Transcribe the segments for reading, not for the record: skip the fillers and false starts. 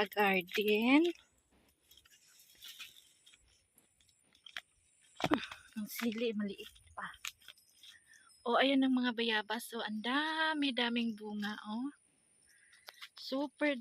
sa garden. Ang sili, maliit pa. O, ayan ang mga bayabas. So, ang daming bunga, oh. Super.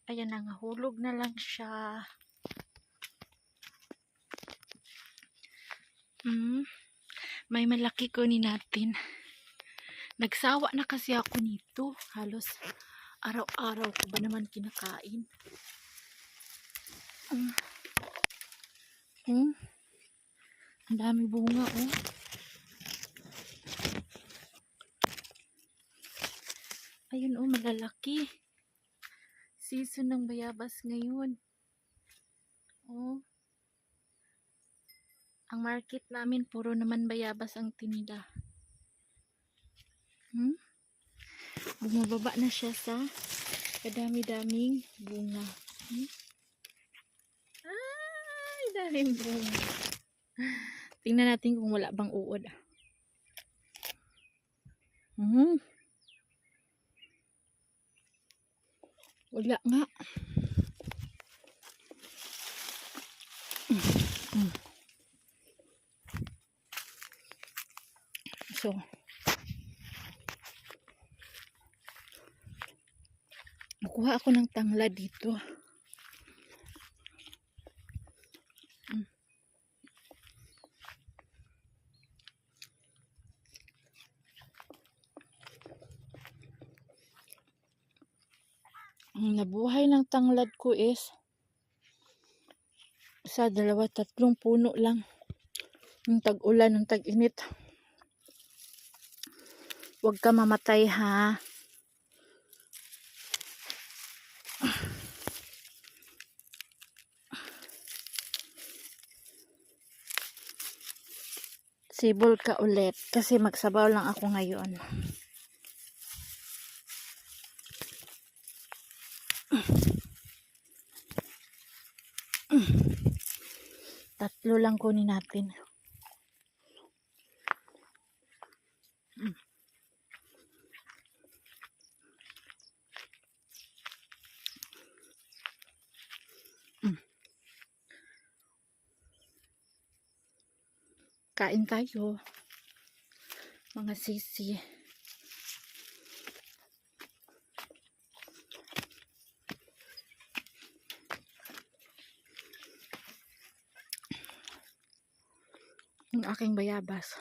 Ayan na, hulog na lang siya. May malaki kunin natin. Nagsawa na kasi ako nito. Halos araw-araw ko ba naman kinakain. Ang dami bunga, oh. Ayun, oh, malalaki. Season ng bayabas ngayon. Oh. Ang market namin, puro naman bayabas ang tinida. Bumababa na siya sa kadami-daming bunga. Ay, daming bunga. Tingnan natin kung wala bang uod. Wala nga. So, nakuha ako ng tanglad dito. Ang nabuhay ng tanglad ko is isa, dalawa, tatlong puno lang. Yung tag-ulan, yung tag-init. Huwag ka mamatay, ha. Sibol ka ulit kasi magsabaw lang ako ngayon. Tatlo lang kunin natin. Kain tayo, mga sisi. Yung aking bayabas.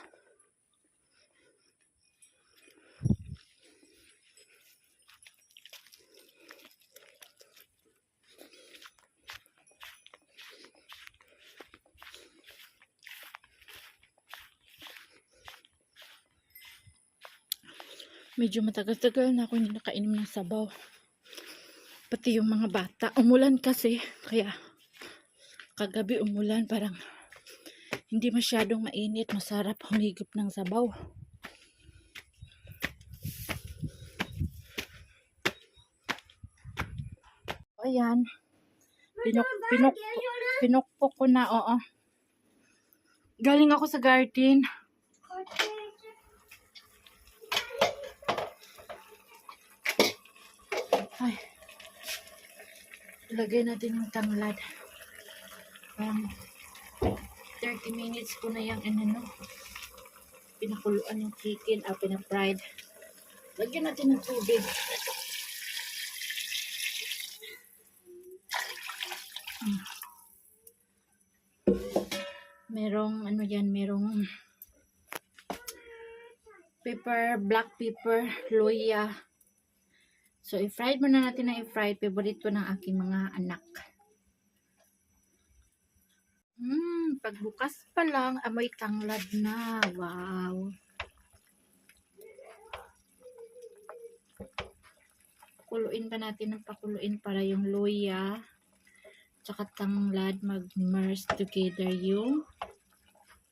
Medyo matagal-tagal na ako hindi nakainom ng sabaw. Pati yung mga bata. Umulan kasi. Kaya kagabi umulan. Parang hindi masyadong mainit. Masarap humigop ng sabaw. Ayan. Pinukpok ko na. Oo. Galing ako sa garden. Ay. Ilagay natin yung tanglad. 30 minutes ko na yung pinakuluan yung chicken o pinapride. Lagyan natin ng tubig. Merong merong pepper, black pepper, luya. So, i-fried muna natin na i-fried. Favorite ko ng aking mga anak. Pagbukas pa lang, amoy tanglad na. Wow. Pakuluin pa natin ng pakuluin para yung luya tsaka tanglad mag-merge together yung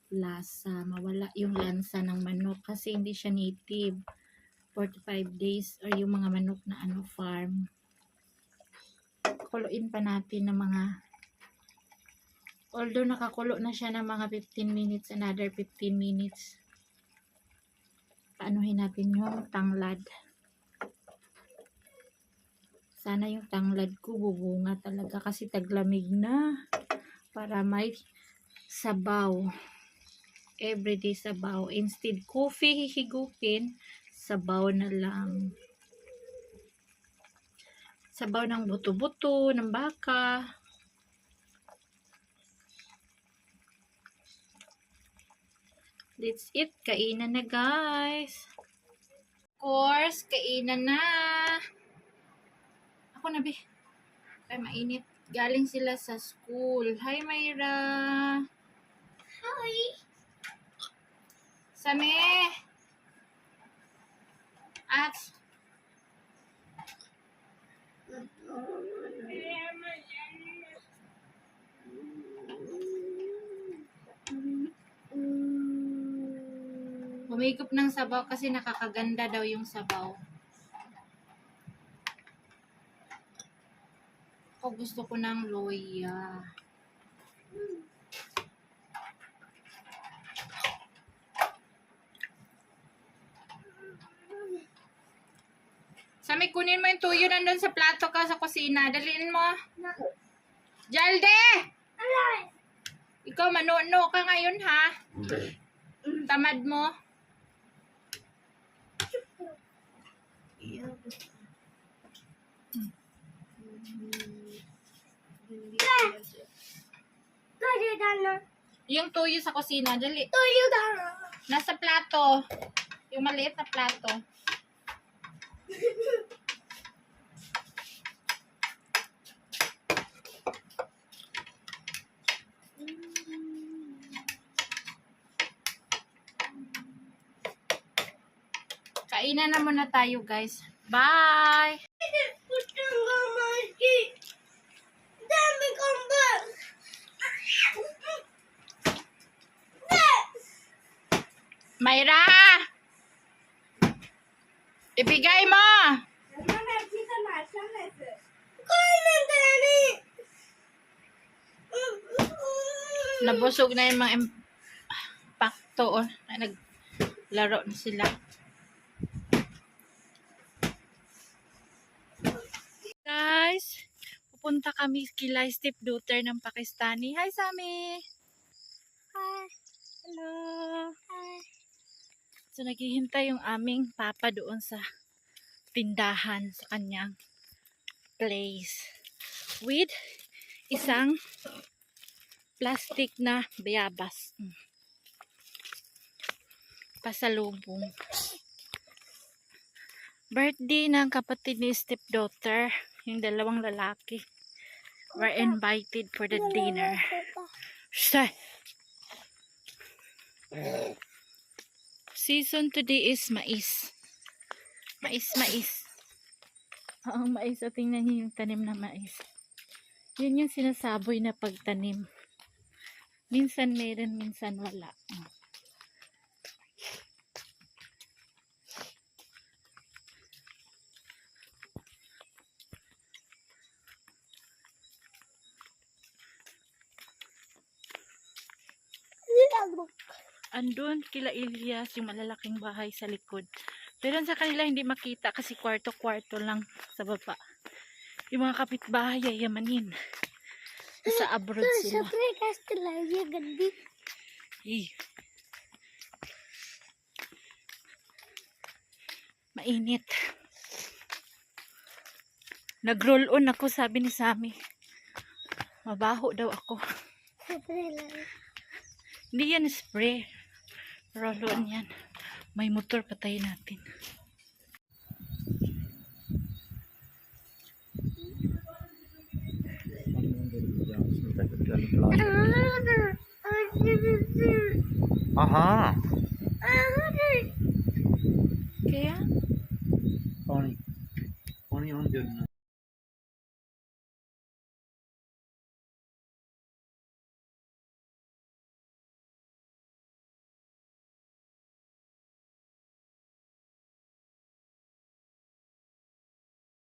lasa. Mawala yung lansa ng manok kasi hindi siya native. 45 days or yung mga manok na farm. Kuluin pa natin ng mga, although nakakulo na siya ng mga 15 minutes, another 15 minutes. Paanuhin natin yung tanglad. Sana yung tanglad ko bubunga talaga kasi taglamig na. Para may sabaw. Everyday sabaw. Instead coffee hihigupin, sabaw na lang. Sabaw ng buto-buto, ng baka. That's it. Kainan na, guys. Of course, kainan na. Ako na, be. Ay, mainit. Galing sila sa school. Hi, Myra. Hi. Same. At humigop ng sabaw kasi nakakaganda daw yung sabaw. Ako gusto ko ng loya. Sami, kunin mo yung tuyo nandun sa plato ka sa kusina. Daliin mo. Jalde! Alright. Ikaw, manuno ka ngayon, ha? Tamad mo. Tuyo dana. Yung tuyo sa kusina, dali. Tuyo dana. Nasa plato. Yung maliit na plato. Kainan na muna tayo, guys. Bye! Putang gamaki. Dami kong bag. Myra! Ibigay mo! Nabusog na yung mga impacto. Oh. Naglaro na sila. Guys, pupunta kami kila stepdaughter ng Pakistani. Hi, Sami! Hi! Hello! Hi! So, naghihintay yung aming papa doon sa tindahan sa kanyang place. With isang plastic na bayabas. Pasalubong. Birthday ng kapatid ni stepdaughter. Yung dalawang lalaki. Were invited for the dinner. Stay! Season today is mais. Mais. Oo, mais. So, tingnan niyo yung tanim na mais. Yun yung sinasaboy na pagtanim. Minsan meron, minsan wala. Andun kila Ilyas yung malalaking bahay sa likod. Pero sa kanila hindi makita kasi kwarto-kwarto lang sa baba. Yung mga kapitbahay ay yamanin. Sa abroad sila. Eh. Mainit. Nag-roll on ako, sabi ni Sami. Mabaho daw ako. Hindi yan spray. Roll on yan. May motor, patayin natin. Aha.